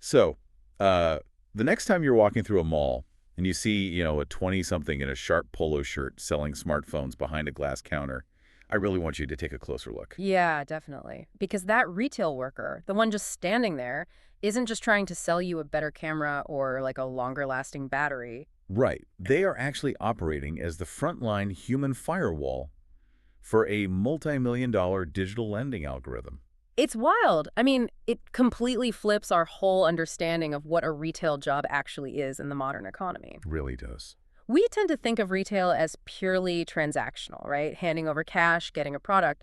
So, the next time you're walking through a mall and you see, a 20-something in a sharp polo shirt selling smartphones behind a glass counter, I really want you to take a closer look. Yeah, definitely. Because that retail worker, the one just standing there, isn't just trying to sell you a better camera or like a longer lasting battery. Right. They are actually operating as the frontline human firewall for a multi-million-dollar digital lending algorithm. It's wild. I mean, it completely flips our whole understanding of what a retail job actually is in the modern economy. Really does. We tend to think of retail as purely transactional, right? Handing over cash, getting a product.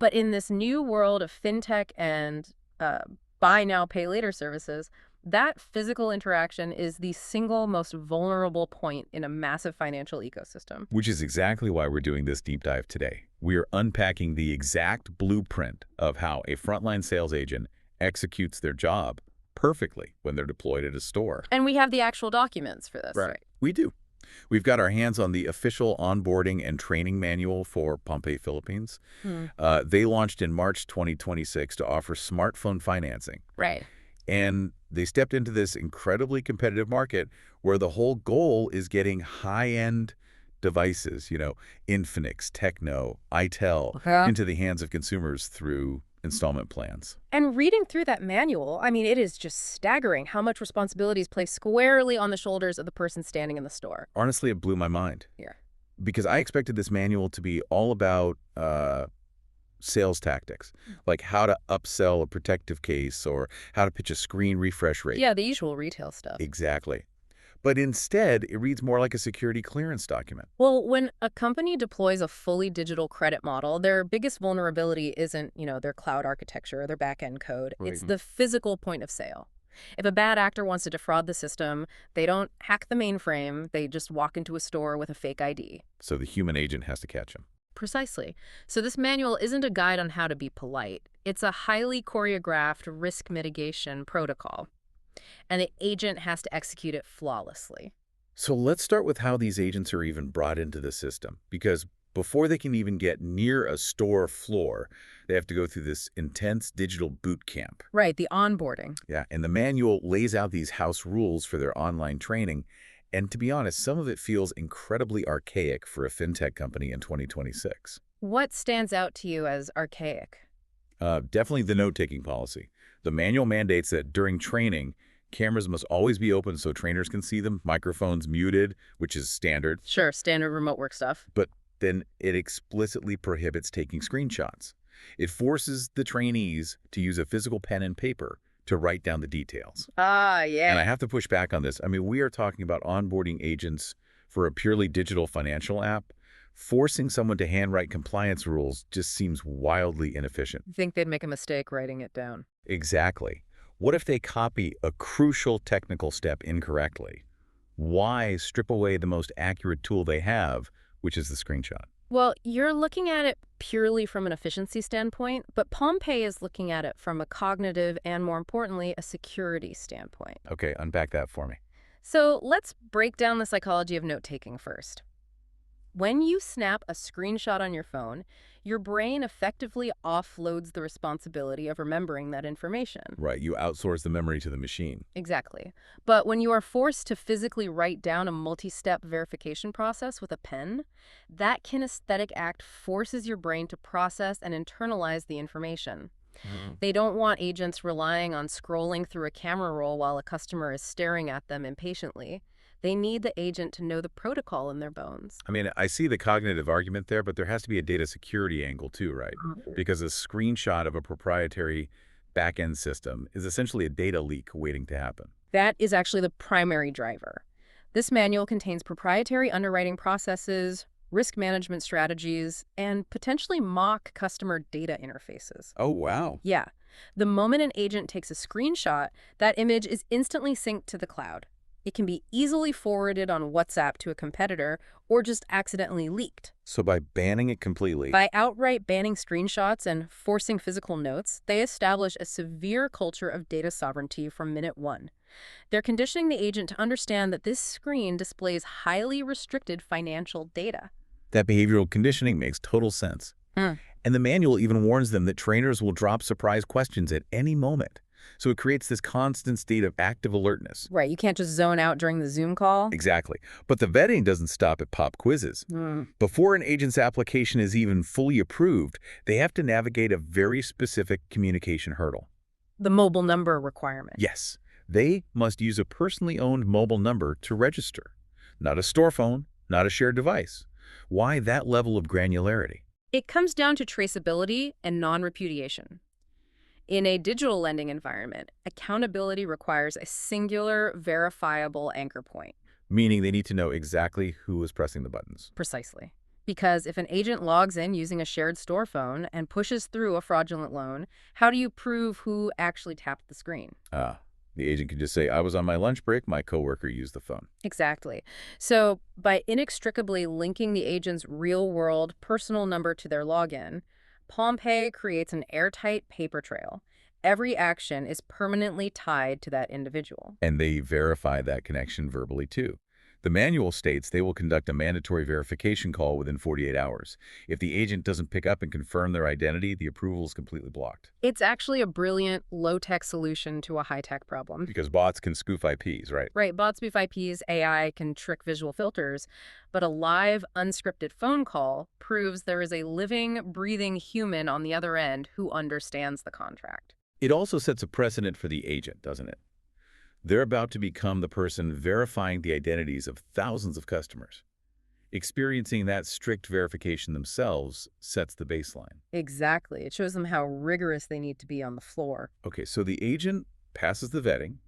But in this new world of fintech and uh, buy now, pay later services, that physical interaction is the single most vulnerable point in a massive financial ecosystem. Which is exactly why we're doing this deep dive today. We are unpacking the exact blueprint of how a frontline sales agent executes their job perfectly when they're deployed at a store. And we have the actual documents for this. Right. We do. We've got our hands on the official onboarding and training manual for PalmPay Philippines. Hmm. They launched in March 2026 to offer smartphone financing. Right. And they stepped into this incredibly competitive market where the whole goal is getting high-end devices, Infinix, Techno, itel, Okay. into the hands of consumers through installment plans. And reading through that manual, I mean, it is just staggering how much responsibility is placed squarely on the shoulders of the person standing in the store. Honestly, it blew my mind Here. because I expected this manual to be all about sales tactics, like how to upsell a protective case or how to pitch a screen refresh rate. Yeah, the usual retail stuff. Exactly. But instead, it reads more like a security clearance document. Well, when a company deploys a fully digital credit model, their biggest vulnerability isn't, their cloud architecture or their back-end code. Right. It's the physical point of sale. If a bad actor wants to defraud the system, they don't hack the mainframe, they just walk into a store with a fake ID. So the human agent has to catch him. Precisely. So this manual isn't a guide on how to be polite. It's a highly choreographed risk mitigation protocol. And the agent has to execute it flawlessly. So let's start with how these agents are even brought into the system, because before they can even get near a store floor, they have to go through this intense digital boot camp. Right, the onboarding. Yeah, and the manual lays out these house rules for their online training. And to be honest, some of it feels incredibly archaic for a fintech company in 2026. What stands out to you as archaic? Definitely the note-taking policy. The manual mandates that during training, cameras must always be open so trainers can see them, microphones muted, which is standard. Sure, standard remote work stuff. But then it explicitly prohibits taking screenshots. It forces the trainees to use a physical pen and paper to write down the details. Ah, And yeah. I have to push back on this. I mean, we are talking about onboarding agents for a purely digital financial app. Forcing someone to handwrite compliance rules just seems wildly inefficient. Think they'd make a mistake writing it down. Exactly. What if they copy a crucial technical step incorrectly? Why strip away the most accurate tool they have, which is the screenshot? Well, you're looking at it purely from an efficiency standpoint, but PalmPay is looking at it from a cognitive and, more importantly, a security standpoint. Okay, unpack that for me. So let's break down the psychology of note-taking first. When you snap a screenshot on your phone, your brain effectively offloads the responsibility of remembering that information. Right, you outsource the memory to the machine. Exactly. But when you are forced to physically write down a multi-step verification process with a pen, that kinesthetic act forces your brain to process and internalize the information. They don't want agents relying on scrolling through a camera roll while a customer is staring at them impatiently. They need the agent to know the protocol in their bones. I mean, I see the cognitive argument there, but there has to be a data security angle too, right? Because a screenshot of a proprietary back-end system is essentially a data leak waiting to happen. That is actually the primary driver. This manual contains proprietary underwriting processes, risk management strategies, and potentially mock customer data interfaces. Oh, wow. Yeah. The moment an agent takes a screenshot, that image is instantly synced to the cloud. It can be easily forwarded on WhatsApp to a competitor or just accidentally leaked. So by banning it completely, By outright banning screenshots and forcing physical notes, they establish a severe culture of data sovereignty from minute one. They're conditioning the agent to understand that this screen displays highly restricted financial data. that behavioral conditioning makes total sense. Hmm. And the manual even warns them that trainers will drop surprise questions at any moment. So it creates this constant state of active alertness. Right, you can't just zone out during the Zoom call. Exactly. But the vetting doesn't stop at pop quizzes. Hmm. Before an agent's application is even fully approved, they have to navigate a very specific communication hurdle. The mobile number requirement. Yes, they must use a personally owned mobile number to register, not a store phone, not a shared device. Why that level of granularity? It comes down to traceability and non-repudiation. In a digital lending environment, accountability requires a singular, verifiable anchor point. Meaning they need to know exactly who was pressing the buttons. Precisely. Because if an agent logs in using a shared store phone and pushes through a fraudulent loan, how do you prove who actually tapped the screen? The agent can just say, I was on my lunch break, my coworker used the phone. Exactly. So by inextricably linking the agent's real-world personal number to their login, PalmPay creates an airtight paper trail. Every action is permanently tied to that individual. And they verify that connection verbally too. The manual states they will conduct a mandatory verification call within 48 hours. If the agent doesn't pick up and confirm their identity, the approval is completely blocked. It's actually a brilliant, low-tech solution to a high-tech problem. Because bots can spoof IPs, right? Right, bots spoof IPs, AI can trick visual filters, but a live, unscripted phone call proves there is a living, breathing human on the other end who understands the contract. It also sets a precedent for the agent, doesn't it? They're about to become the person verifying the identities of thousands of customers. Experiencing that strict verification themselves sets the baseline. Exactly. It shows them how rigorous they need to be on the floor. Okay, so the agent passes the vetting,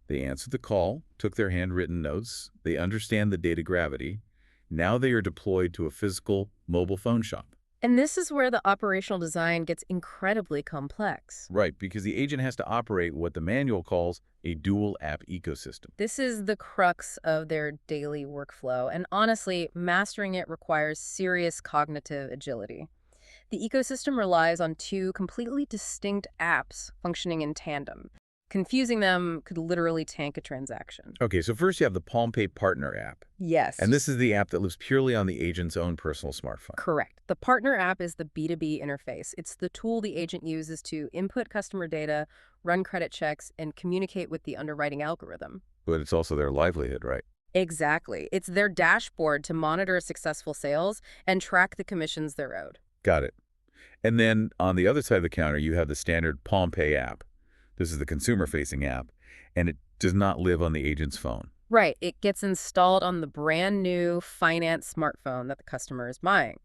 they answered the call, took their handwritten notes, they understand the data gravity. Now they are deployed to a physical mobile phone shop. And this is where the operational design gets incredibly complex. Right, because the agent has to operate what the manual calls a dual app ecosystem. This is the crux of their daily workflow, and honestly, mastering it requires serious cognitive agility. The ecosystem relies on two completely distinct apps functioning in tandem. Confusing them could literally tank a transaction. Okay, so first you have the PalmPay Partner app. Yes. And this is the app that lives purely on the agent's own personal smartphone. Correct. The partner app is the B2B interface. It's the tool the agent uses to input customer data, run credit checks, and communicate with the underwriting algorithm. But it's also their livelihood, right? Exactly. It's their dashboard to monitor successful sales and track the commissions they're owed. Got it. And then on the other side of the counter, you have the standard PalmPay app. This is the consumer-facing app, and it does not live on the agent's phone. Right. It gets installed on the brand new finance smartphone that the customer is buying.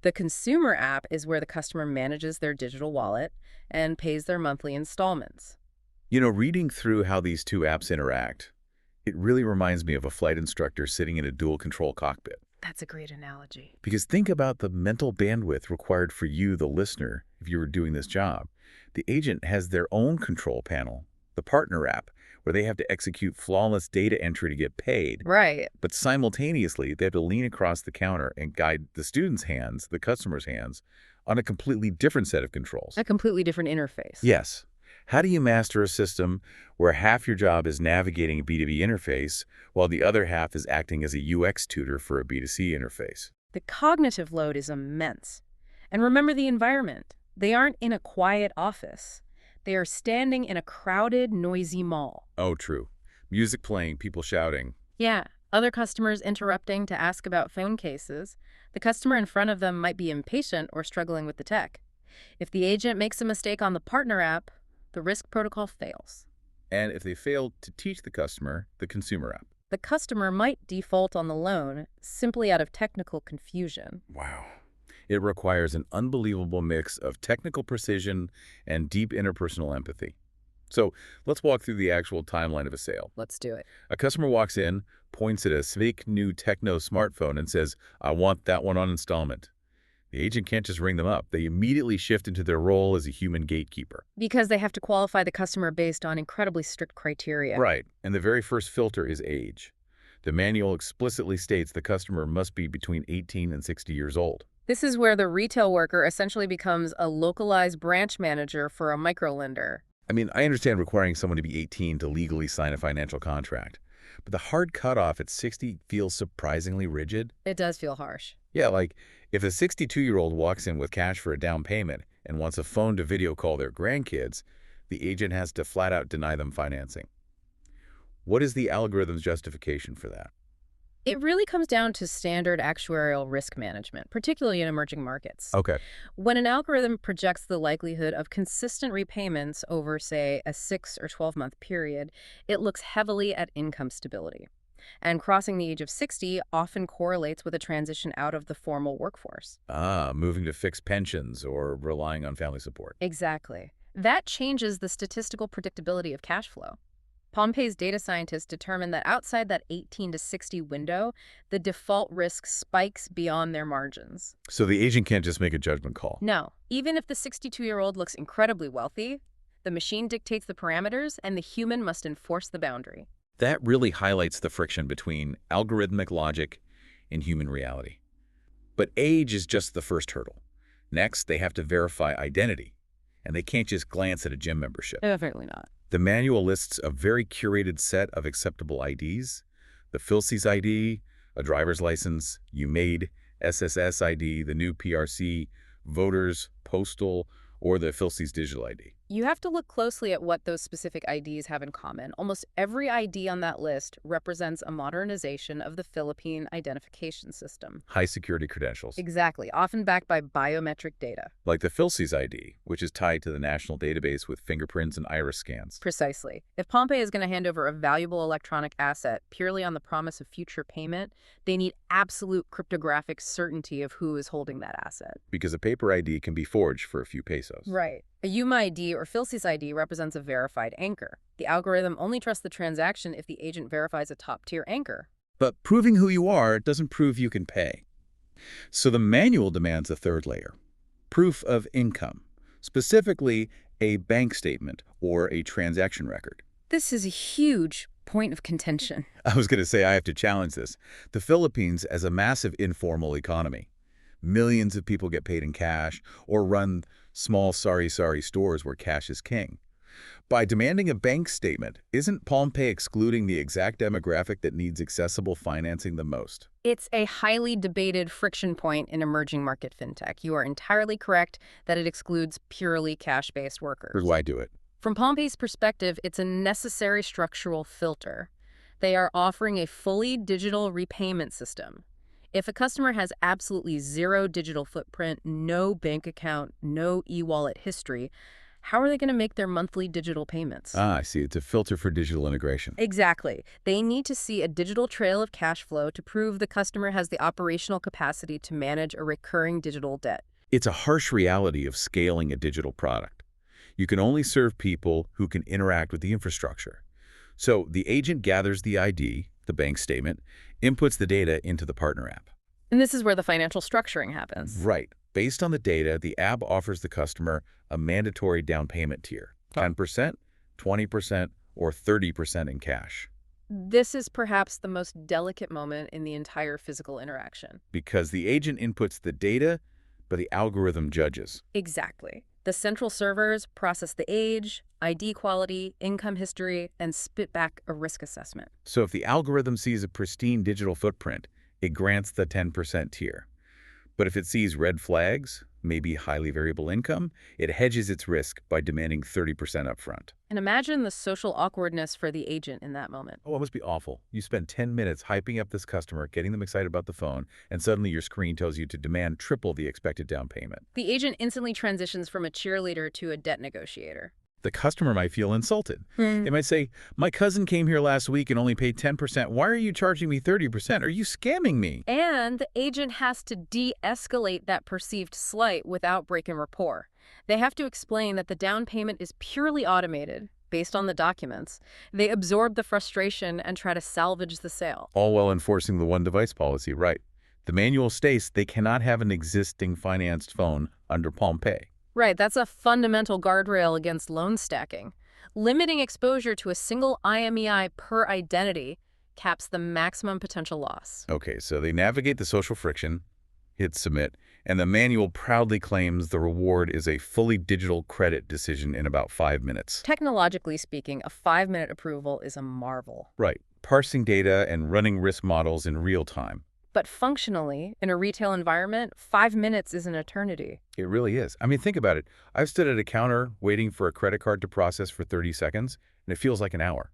The consumer app is where the customer manages their digital wallet and pays their monthly installments. You know, reading through how these two apps interact, it really reminds me of a flight instructor sitting in a dual-control cockpit. That's a great analogy. Because think about the mental bandwidth required for you, the listener, if you were doing this job. The agent has their own control panel, the partner app, where they have to execute flawless data entry to get paid. Right. But simultaneously, they have to lean across the counter and guide the student's hands, the customer's hands, on a completely different set of controls. A completely different interface. Yes. How do you master a system where half your job is navigating a B2B interface while the other half is acting as a UX tutor for a B2C interface? The cognitive load is immense. And remember the environment. They aren't in a quiet office. They are standing in a crowded, noisy mall. Oh, true. Music playing, people shouting. Yeah, other customers interrupting to ask about phone cases. The customer in front of them might be impatient or struggling with the tech. If the agent makes a mistake on the partner app, the risk protocol fails. And if they fail to teach the consumer app. The customer might default on the loan simply out of technical confusion. Wow. It requires an unbelievable mix of technical precision and deep interpersonal empathy. So let's walk through the actual timeline of a sale. Let's do it. A customer walks in, points at a sleek new techno smartphone and says, I want that one on installment. The agent can't just ring them up. They immediately shift into their role as a human gatekeeper. Because they have to qualify the customer based on incredibly strict criteria. Right. And the very first filter is age. The manual explicitly states the customer must be between 18 and 60 years old. This is where the retail worker essentially becomes a localized branch manager for a microlender. I mean, I understand requiring someone to be 18 to legally sign a financial contract, but the hard cutoff at 60 feels surprisingly rigid. It does feel harsh. Yeah, like if a 62-year-old walks in with cash for a down payment and wants a phone to video call their grandkids, the agent has to flat out deny them financing. What is the algorithm's justification for that? It really comes down to standard actuarial risk management, particularly in emerging markets. Okay. When an algorithm projects the likelihood of consistent repayments over, say, a 6 or 12-month period, it looks heavily at income stability. And crossing the age of 60 often correlates with a transition out of the formal workforce. Ah, moving to fixed pensions or relying on family support. Exactly. That changes the statistical predictability of cash flow. PalmPay's data scientists determined that outside that 18 to 60 window, the default risk spikes beyond their margins. So the agent can't just make a judgment call. No, even if the 62-year-old looks incredibly wealthy, the machine dictates the parameters and the human must enforce the boundary. That really highlights the friction between algorithmic logic and human reality. But age is just the first hurdle. Next, they have to verify identity, and they can't just glance at a gym membership. Definitely not. The manual lists a very curated set of acceptable IDs: the PhilSys ID, a driver's license, UMaid, SSS ID, the new PRC, voters, postal, or the PhilSys digital ID. You have to look closely at what those specific IDs have in common. Almost every ID on that list represents a modernization of the Philippine identification system. High security credentials. Exactly, often backed by biometric data. Like the PhilSys ID, which is tied to the national database with fingerprints and iris scans. Precisely. If PalmPay is going to hand over a valuable electronic asset purely on the promise of future payment, they need absolute cryptographic certainty of who is holding that asset. Because a paper ID can be forged for a few pesos. Right. A UMaid or PhilSys ID represents a verified anchor. The algorithm only trusts the transaction if the agent verifies a top-tier anchor. But proving who you are doesn't prove you can pay. So the manual demands a third layer: proof of income, specifically a bank statement or a transaction record. This is a huge point of contention. I was going to say I have to challenge this. The Philippines as a massive informal economy. Millions of people get paid in cash or run small sorry stores where cash is king. By demanding a bank statement, isn't PalmPay excluding the exact demographic that needs accessible financing the most? It's a highly debated friction point in emerging market fintech. You are entirely correct that it excludes purely cash-based workers. Here's why I do it. From PalmPay's perspective, it's a necessary structural filter. They are offering a fully digital repayment system. If a customer has absolutely zero digital footprint, no bank account, no e-wallet history, how are they going to make their monthly digital payments? Ah, I see. It's a filter for digital integration. Exactly. They need to see a digital trail of cash flow to prove the customer has the operational capacity to manage a recurring digital debt. It's a harsh reality of scaling a digital product. You can only serve people who can interact with the infrastructure. So the agent gathers the ID, the bank statement, inputs the data into the partner app. And this is where the financial structuring happens. Right. Based on the data, the app offers the customer a mandatory down payment tier: 10%, 20%, or 30% in cash. This is perhaps the most delicate moment in the entire physical interaction. Because the agent inputs the data, but the algorithm judges. Exactly. The central servers process the age, ID quality, income history, and spit back a risk assessment. So if the algorithm sees a pristine digital footprint, it grants the 10% tier. But if it sees red flags, maybe highly variable income, it hedges its risk by demanding 30% upfront. And imagine the social awkwardness for the agent in that moment. Oh, it must be awful. You spend 10 minutes hyping up this customer, getting them excited about the phone, and suddenly your screen tells you to demand triple the expected down payment. The agent instantly transitions from a cheerleader to a debt negotiator. The customer might feel insulted. They might say, "My cousin came here last week and only paid 10%. Why are you charging me 30%? Are you scamming me?" And the agent has to de-escalate that perceived slight without breaking rapport. They have to explain that the down payment is purely automated, based on the documents. They absorb the frustration and try to salvage the sale. All while enforcing the one-device policy, right? The manual states they cannot have an existing financed phone under PalmPay. Right, that's a fundamental guardrail against loan stacking. Limiting exposure to a single IMEI per identity caps the maximum potential loss. Okay, so they navigate the social friction, hit submit, and the manual proudly claims the reward is a fully digital credit decision in about 5 minutes. Technologically speaking, a 5-minute approval is a marvel. Right, parsing data and running risk models in real time. But functionally, in a retail environment, 5 minutes is an eternity. It really is. I mean, think about it. I've stood at a counter waiting for a credit card to process for 30 seconds, and it feels like an hour.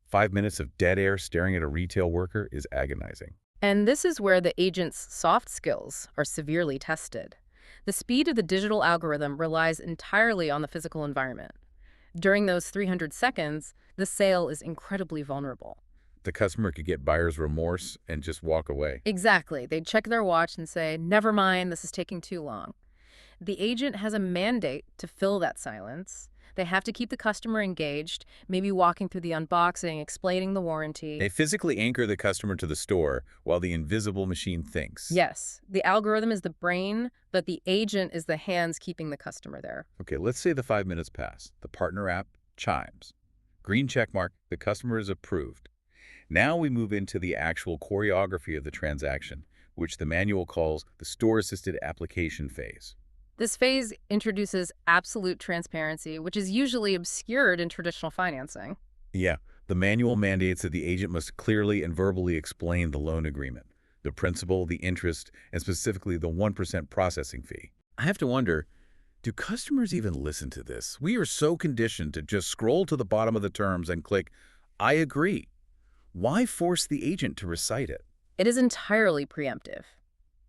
5 minutes of dead air staring at a retail worker is agonizing. And this is where the agent's soft skills are severely tested. The speed of the digital algorithm relies entirely on the physical environment. During those 300 seconds, the sale is incredibly vulnerable. The customer could get buyer's remorse and just walk away. Exactly. They'd check their watch and say, never mind, this is taking too long. The agent has a mandate to fill that silence. They have to keep the customer engaged, maybe walking through the unboxing, explaining the warranty. They physically anchor the customer to the store while the invisible machine thinks. Yes, the algorithm is the brain, but the agent is the hands keeping the customer there. Okay, let's say the 5 minutes pass. The partner app chimes. Green check mark, the customer is approved. Now we move into the actual choreography of the transaction, which the manual calls the store-assisted application phase. This phase introduces absolute transparency, which is usually obscured in traditional financing. Yeah, the manual mandates that the agent must clearly and verbally explain the loan agreement, the principal, the interest, and specifically the 1% processing fee. I have to wonder, do customers even listen to this? We are so conditioned to just scroll to the bottom of the terms and click, I agree. Why force the agent to recite it? It is entirely preemptive.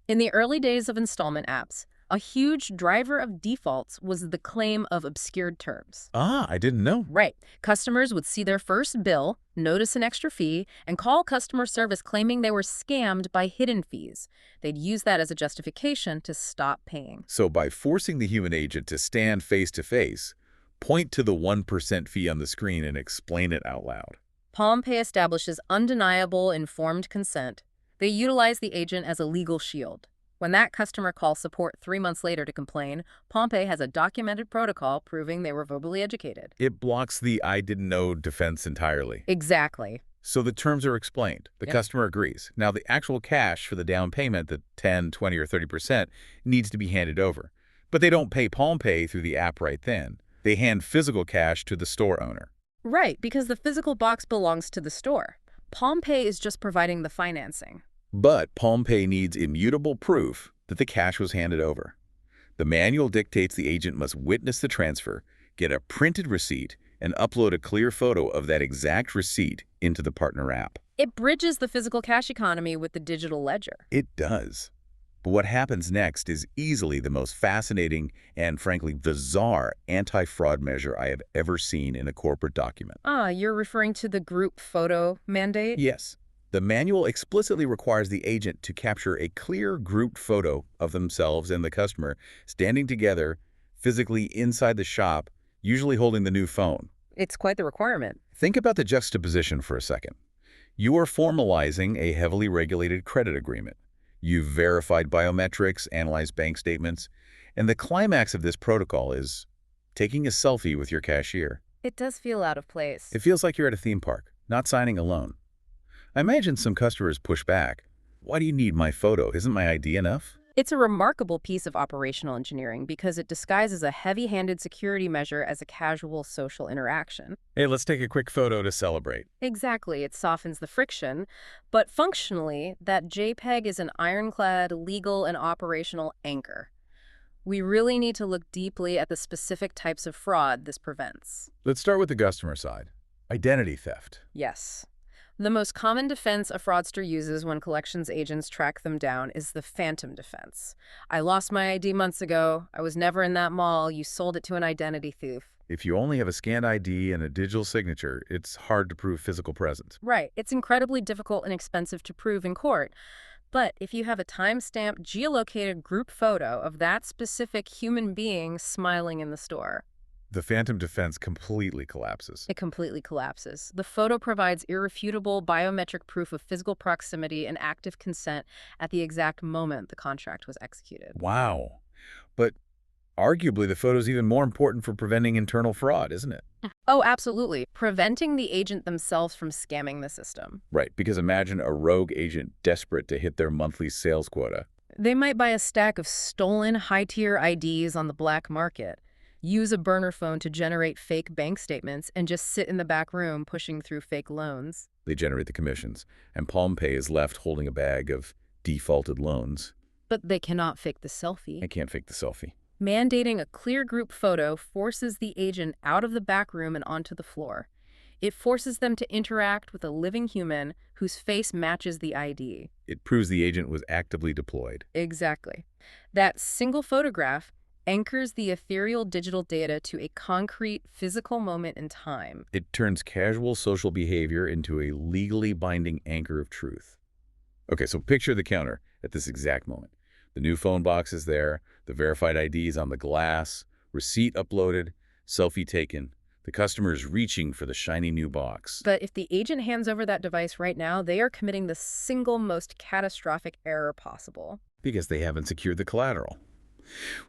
In the early days of installment apps, a huge driver of defaults was the claim of obscured terms. Ah, I didn't know. Right. Customers would see their first bill, notice an extra fee, and call customer service claiming they were scammed by hidden fees. They'd use that as a justification to stop paying. So by forcing the human agent to stand face-to-face, point to the 1% fee on the screen and explain it out loud. PalmPay establishes undeniable informed consent. They utilize the agent as a legal shield. When that customer calls support 3 months later to complain, PalmPay has a documented protocol proving they were verbally educated. It blocks the I didn't know defense entirely. Exactly. So the terms are explained. The customer agrees. Now the actual cash for the down payment, the 10, 20, or 30%, needs to be handed over. But they don't pay PalmPay through the app right then. They hand physical cash to the store owner. Right, because the physical box belongs to the store. PalmPay is just providing the financing. But PalmPay needs immutable proof that the cash was handed over. The manual dictates the agent must witness the transfer, get a printed receipt, and upload a clear photo of that exact receipt into the partner app. It bridges the physical cash economy with the digital ledger. It does. But what happens next is easily the most fascinating and, frankly, bizarre anti-fraud measure I have ever seen in a corporate document. You're referring to the group photo mandate? Yes. The manual explicitly requires the agent to capture a clear grouped photo of themselves and the customer standing together physically inside the shop, usually holding the new phone. It's quite the requirement. Think about the juxtaposition for a second. You are formalizing a heavily regulated credit agreement. You've verified biometrics, analyzed bank statements, and the climax of this protocol is taking a selfie with your cashier. It does feel out of place. It feels like you're at a theme park, not signing a loan. I imagine some customers push back. Why do you need my photo? Isn't my ID enough? It's a remarkable piece of operational engineering because it disguises a heavy-handed security measure as a casual social interaction. Hey, let's take a quick photo to celebrate. Exactly, it softens the friction, but functionally, that JPEG is an ironclad legal and operational anchor. We really need to look deeply at the specific types of fraud this prevents. Let's start with the customer side. Identity theft. Yes. The most common defense a fraudster uses when collections agents track them down is the phantom defense. I lost my ID months ago. I was never in that mall. You sold it to an identity thief. If you only have a scanned ID and a digital signature, it's hard to prove physical presence. Right. It's incredibly difficult and expensive to prove in court. But if you have a time-stamped, geolocated group photo of that specific human being smiling in the store, The phantom defense completely collapses. it completely collapses. The photo provides irrefutable biometric proof of physical proximity and active consent at the exact moment the contract was executed. Wow. But arguably, the photo is even more important for preventing internal fraud, isn't it? Oh, absolutely. Preventing the agent themselves from scamming the system. Right, because imagine a rogue agent desperate to hit their monthly sales quota. They might buy a stack of stolen high-tier IDs on the black market, use a burner phone to generate fake bank statements, and just sit in the back room pushing through fake loans. They generate the commissions, and PalmPay is left holding a bag of defaulted loans. But they cannot fake the selfie. I can't fake the selfie. Mandating a clear group photo forces the agent out of the back room and onto the floor. It forces them to interact with a living human whose face matches the ID. It proves the agent was actively deployed. Exactly. That single photograph anchors the ethereal digital data to a concrete physical moment in time. It turns casual social behavior into a legally binding anchor of truth. Okay, so picture the counter at this exact moment. The new phone box is there, the verified ID is on the glass, receipt uploaded, selfie taken. The customer is reaching for the shiny new box. But if the agent hands over that device right now, they are committing the single most catastrophic error possible. Because they haven't secured the collateral.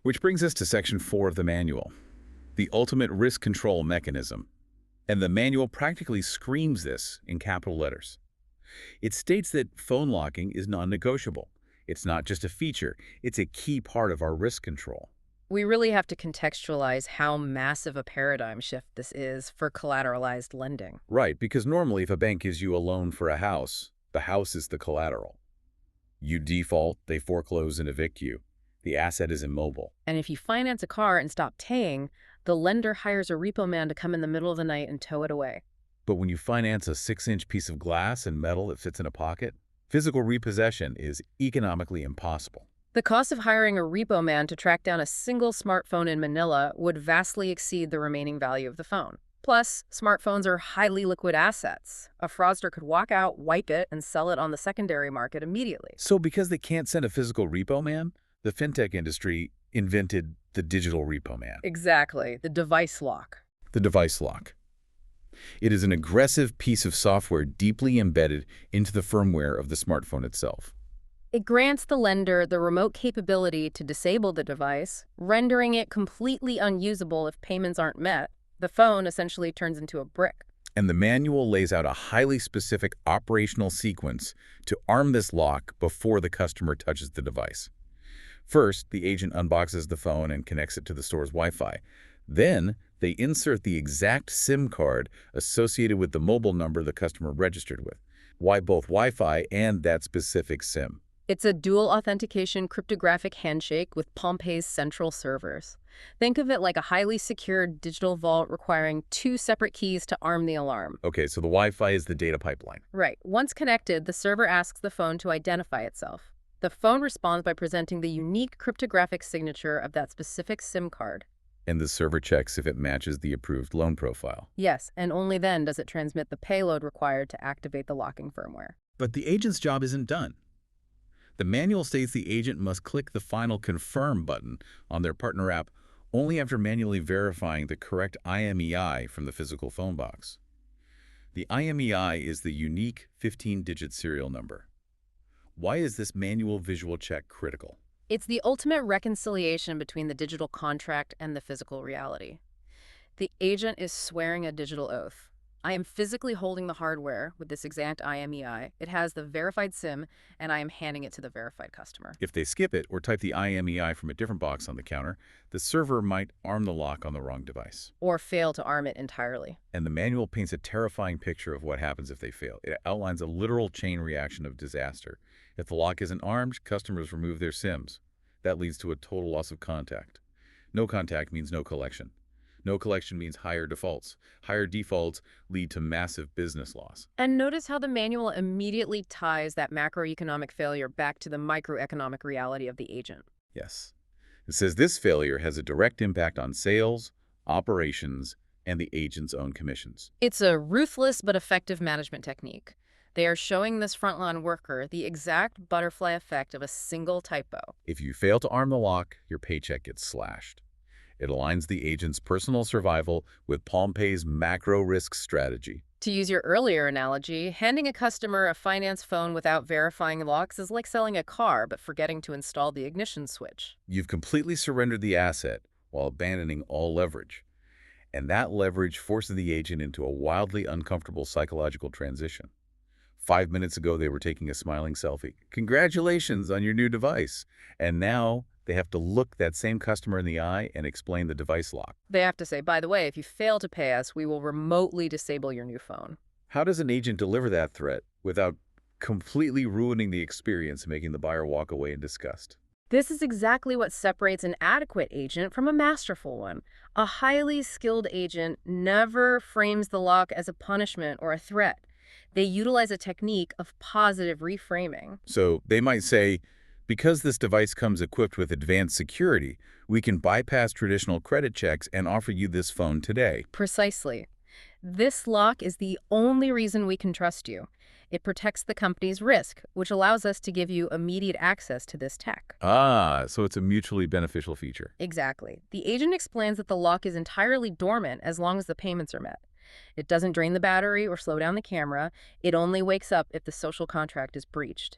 Which brings us to Section 4 of the manual, the ultimate risk control mechanism. And the manual practically screams this in capital letters. It states that phone locking is non-negotiable. It's not just a feature, it's a key part of our risk control. We really have to contextualize how massive a paradigm shift this is for collateralized lending. Right, because normally if a bank gives you a loan for a house, the house is the collateral. You default, they foreclose and evict you. The asset is immobile. And if you finance a car and stop paying, the lender hires a repo man to come in the middle of the night and tow it away. But when you finance a 6-inch piece of glass and metal that fits in a pocket, physical repossession is economically impossible. The cost of hiring a repo man to track down a single smartphone in Manila would vastly exceed the remaining value of the phone. Plus, smartphones are highly liquid assets. A fraudster could walk out, wipe it, and sell it on the secondary market immediately. So because they can't send a physical repo man, the fintech industry invented the digital repo man. Exactly, the device lock. The device lock. It is an aggressive piece of software deeply embedded into the firmware of the smartphone itself. It grants the lender the remote capability to disable the device, rendering it completely unusable if payments aren't met. The phone essentially turns into a brick. And the manual lays out a highly specific operational sequence to arm this lock before the customer touches the device. First, the agent unboxes the phone and connects it to the store's Wi-Fi. Then, they insert the exact SIM card associated with the mobile number the customer registered with. Why both Wi-Fi and that specific SIM? It's a dual authentication cryptographic handshake with PalmPay's central servers. Think of it like a highly secured digital vault requiring two separate keys to arm the alarm. Okay, so the Wi-Fi is the data pipeline. Right. Once connected, the server asks the phone to identify itself. The phone responds by presenting the unique cryptographic signature of that specific SIM card. And the server checks if it matches the approved loan profile. Yes, and only then does it transmit the payload required to activate the locking firmware. But the agent's job isn't done. The manual states the agent must click the final confirm button on their partner app only after manually verifying the correct IMEI from the physical phone box. The IMEI is the unique 15-digit serial number. Why is this manual visual check critical? It's the ultimate reconciliation between the digital contract and the physical reality. The agent is swearing a digital oath. I am physically holding the hardware with this exact IMEI. It has the verified SIM, and I am handing it to the verified customer. If they skip it or type the IMEI from a different box on the counter, the server might arm the lock on the wrong device. Or fail to arm it entirely. And the manual paints a terrifying picture of what happens if they fail. It outlines a literal chain reaction of disaster. If the lock isn't armed, customers remove their SIMs. That leads to a total loss of contact. No contact means no collection. No collection means higher defaults. Higher defaults lead to massive business loss. And notice how the manual immediately ties that macroeconomic failure back to the microeconomic reality of the agent. Yes. It says this failure has a direct impact on sales, operations, and the agent's own commissions. It's a ruthless but effective management technique. They are showing this frontline worker the exact butterfly effect of a single typo. If you fail to arm the lock, your paycheck gets slashed. It aligns the agent's personal survival with PalmPay's macro risk strategy. To use your earlier analogy, handing a customer a finance phone without verifying locks is like selling a car but forgetting to install the ignition switch. You've completely surrendered the asset while abandoning all leverage. And that leverage forces the agent into a wildly uncomfortable psychological transition. 5 minutes ago, they were taking a smiling selfie. Congratulations on your new device. And now they have to look that same customer in the eye and explain the device lock. They have to say, by the way, if you fail to pay us, we will remotely disable your new phone. How does an agent deliver that threat without completely ruining the experience, making the buyer walk away in disgust. This is exactly what separates an adequate agent from a masterful one. A highly skilled agent never frames the lock as a punishment or a threat. They utilize a technique of positive reframing. So they might say, because this device comes equipped with advanced security, we can bypass traditional credit checks and offer you this phone today. Precisely. This lock is the only reason we can trust you. It protects the company's risk, which allows us to give you immediate access to this tech. Ah, so it's a mutually beneficial feature. Exactly. The agent explains that the lock is entirely dormant as long as the payments are met. It doesn't drain the battery or slow down the camera. It only wakes up if the social contract is breached.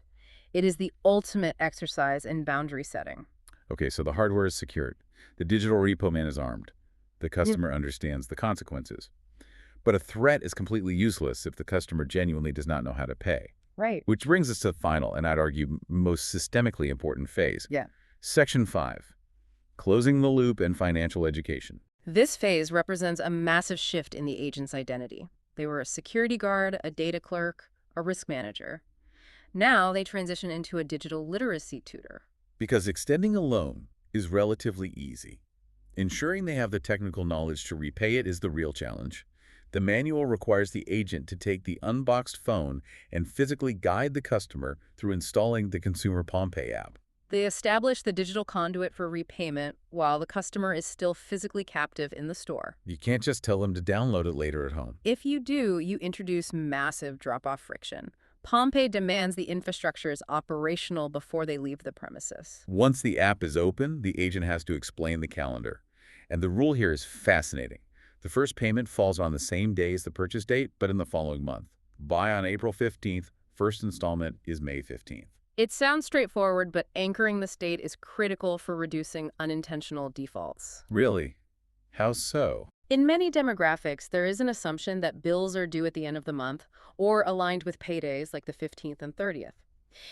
It is the ultimate exercise in boundary setting. Okay, so the hardware is secured. The digital repo man is armed. The customer understands the consequences. But a threat is completely useless if the customer genuinely does not know how to pay. Right. Which brings us to the final, and I'd argue most systemically important phase. Yeah. Section 5, closing the loop and financial education. This phase represents a massive shift in the agent's identity. They were a security guard, a data clerk, a risk manager. Now they transition into a digital literacy tutor. Because extending a loan is relatively easy. Ensuring they have the technical knowledge to repay it is the real challenge. The manual requires the agent to take the unboxed phone and physically guide the customer through installing the consumer PalmPay app. They establish the digital conduit for repayment while the customer is still physically captive in the store. You can't just tell them to download it later at home. If you do, you introduce massive drop-off friction. PalmPay demands the infrastructure is operational before they leave the premises. Once the app is open, the agent has to explain the calendar. And the rule here is fascinating. The first payment falls on the same day as the purchase date, but in the following month. Buy on April 15th, first installment is May 15th. It sounds straightforward, but anchoring this date is critical for reducing unintentional defaults. Really? How so? In many demographics, there is an assumption that bills are due at the end of the month or aligned with paydays like the 15th and 30th.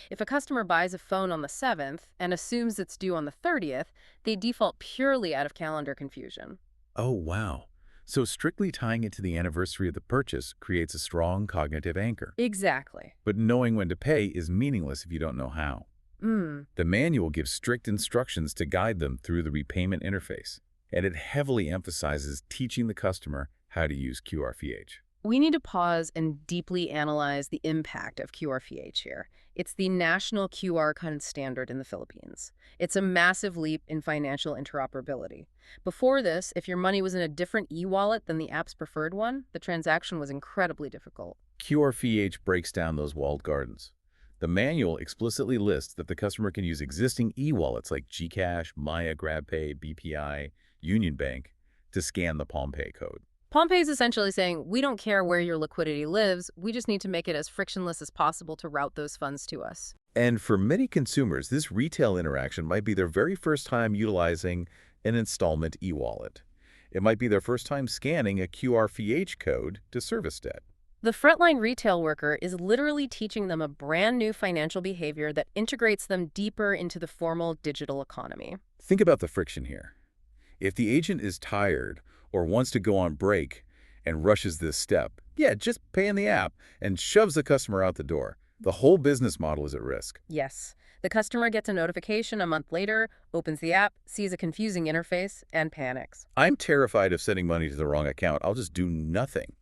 If a customer buys a phone on the 7th and assumes it's due on the 30th, they default purely out of calendar confusion. Oh, wow. So strictly tying it to the anniversary of the purchase creates a strong cognitive anchor. Exactly. But knowing when to pay is meaningless if you don't know how. The manual gives strict instructions to guide them through the repayment interface, and it heavily emphasizes teaching the customer how to use QRVH. We need to pause and deeply analyze the impact of QRVH here. It's the national QR code standard in the Philippines. It's a massive leap in financial interoperability. Before this, if your money was in a different e-wallet than the app's preferred one, the transaction was incredibly difficult. QRVH breaks down those walled gardens. The manual explicitly lists that the customer can use existing e-wallets like Gcash, Maya, GrabPay, BPI, Union Bank to scan the PalmPay code. PalmPay is essentially saying, we don't care where your liquidity lives, we just need to make it as frictionless as possible to route those funds to us. And for many consumers, this retail interaction might be their very first time utilizing an installment e-wallet. It might be their first time scanning a QRVH code to service debt. The frontline retail worker is literally teaching them a brand new financial behavior that integrates them deeper into the formal digital economy. Think about the friction here. If the agent is tired or wants to go on break and rushes this step, yeah, just pay in the app and shoves the customer out the door. The whole business model is at risk. Yes. The customer gets a notification a month later, opens the app, sees a confusing interface, and panics. I'm terrified of sending money to the wrong account. I'll just do nothing.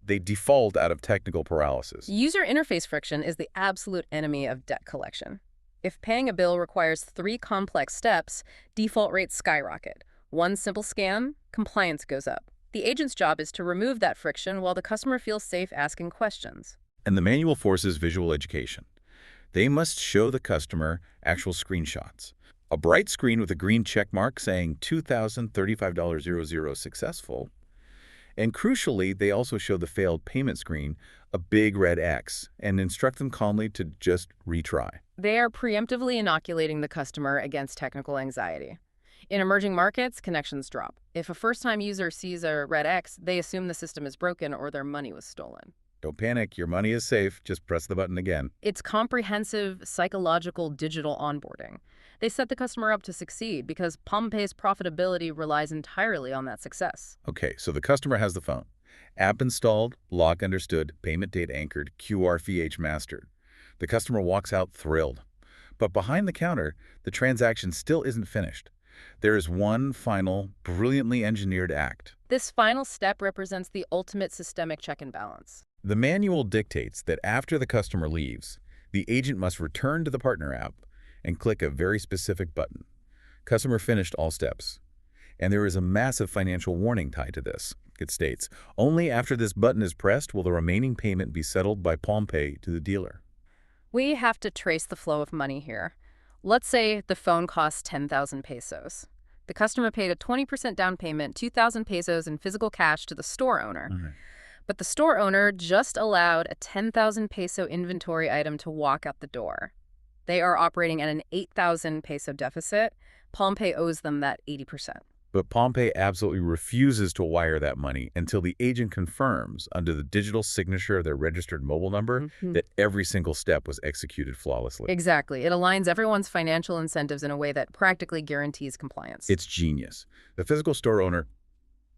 They default out of technical paralysis. User interface friction is the absolute enemy of debt collection. If paying a bill requires 3 complex steps, default rates skyrocket. One simple scan, compliance goes up. The agent's job is to remove that friction while the customer feels safe asking questions. And the manual forces visual education. They must show the customer actual screenshots. A bright screen with a green check mark saying $2,035.00 successful. And crucially, they also show the failed payment screen, a big red X, and instruct them calmly to just retry. They are preemptively inoculating the customer against technical anxiety. In emerging markets, connections drop. If a first-time user sees a red X, they assume the system is broken or their money was stolen. Don't panic, your money is safe, just press the button again. It's comprehensive, psychological, digital onboarding. They set the customer up to succeed because PalmPay's profitability relies entirely on that success. Okay, so the customer has the phone. App installed, lock understood, payment date anchored, QRVH mastered. The customer walks out thrilled. But behind the counter, the transaction still isn't finished. There is one final, brilliantly engineered act. This final step represents the ultimate systemic check and balance. The manual dictates that after the customer leaves, the agent must return to the partner app and click a very specific button. Customer finished all steps. And there is a massive financial warning tied to this. It states, only after this button is pressed will the remaining payment be settled by PalmPay to the dealer. We have to trace the flow of money here. Let's say the phone costs 10,000 pesos. The customer paid a 20% down payment, 2,000 pesos in physical cash to the store owner. Okay. But the store owner just allowed a 10,000 peso inventory item to walk out the door. They are operating at an 8,000 peso deficit. PalmPay owes them that 80%. But PalmPay absolutely refuses to wire that money until the agent confirms, under the digital signature of their registered mobile number, that every single step was executed flawlessly. Exactly. It aligns everyone's financial incentives in a way that practically guarantees compliance. It's genius. The physical store owner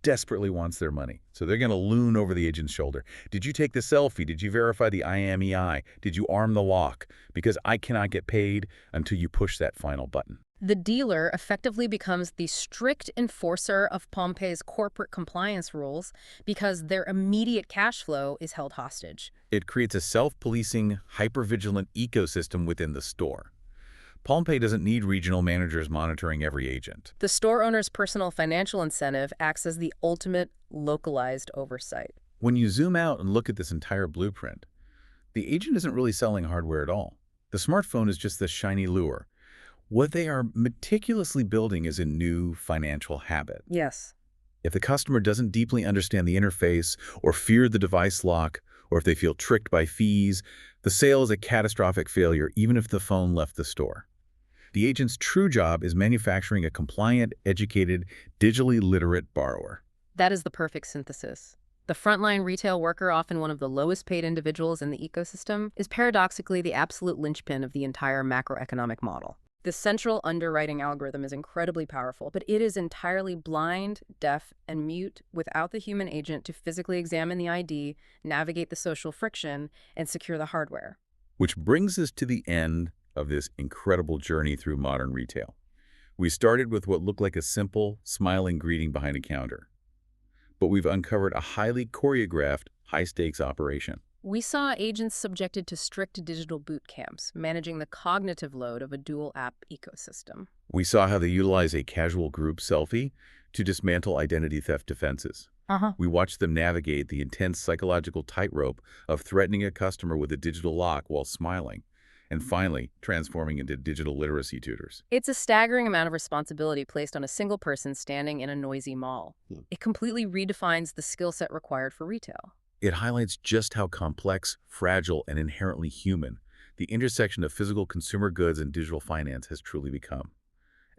desperately wants their money, so they're going to loon over the agent's shoulder. Did you take the selfie? Did you verify the IMEI? Did you arm the lock? Because I cannot get paid until you push that final button. The dealer effectively becomes the strict enforcer of PalmPay's corporate compliance rules because their immediate cash flow is held hostage. It creates a self-policing, hyper-vigilant ecosystem within the store. PalmPay doesn't need regional managers monitoring every agent. The store owner's personal financial incentive acts as the ultimate localized oversight. When you zoom out and look at this entire blueprint, the agent isn't really selling hardware at all. The smartphone is just the shiny lure. What they are meticulously building is a new financial habit. Yes. If the customer doesn't deeply understand the interface or fear the device lock, or if they feel tricked by fees, the sale is a catastrophic failure even if the phone left the store. The agent's true job is manufacturing a compliant, educated, digitally literate borrower. That is the perfect synthesis. The frontline retail worker, often one of the lowest paid individuals in the ecosystem, is paradoxically the absolute linchpin of the entire macroeconomic model. The central underwriting algorithm is incredibly powerful, but it is entirely blind, deaf, and mute without the human agent to physically examine the ID, navigate the social friction, and secure the hardware. Which brings us to the end of this incredible journey through modern retail. We started with what looked like a simple, smiling greeting behind a counter. But we've uncovered a highly choreographed, high-stakes operation. We saw agents subjected to strict digital boot camps, managing the cognitive load of a dual-app ecosystem. We saw how they utilize a casual group selfie to dismantle identity theft defenses. We watched them navigate the intense psychological tightrope of threatening a customer with a digital lock while smiling, and finally transforming into digital literacy tutors. It's a staggering amount of responsibility placed on a single person standing in a noisy mall. It completely redefines the skill set required for retail. It highlights just how complex, fragile, and inherently human the intersection of physical consumer goods and digital finance has truly become.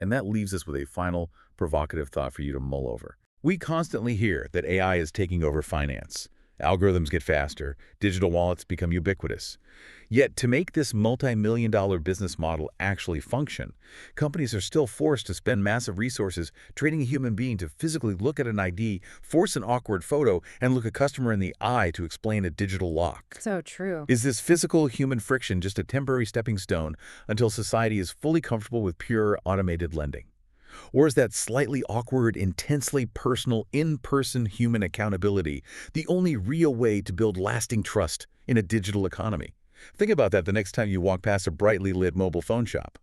And that leaves us with a final, provocative thought for you to mull over. We constantly hear that AI is taking over finance. Algorithms get faster, digital wallets become ubiquitous. Yet, to make this multi-million-dollar business model actually function, companies are still forced to spend massive resources training a human being to physically look at an ID, force an awkward photo, and look a customer in the eye to explain a digital lock. So true. Is this physical human friction just a temporary stepping stone until society is fully comfortable with pure automated lending? Or is that slightly awkward, intensely personal, in-person human accountability the only real way to build lasting trust in a digital economy? Think about that the next time you walk past a brightly lit mobile phone shop.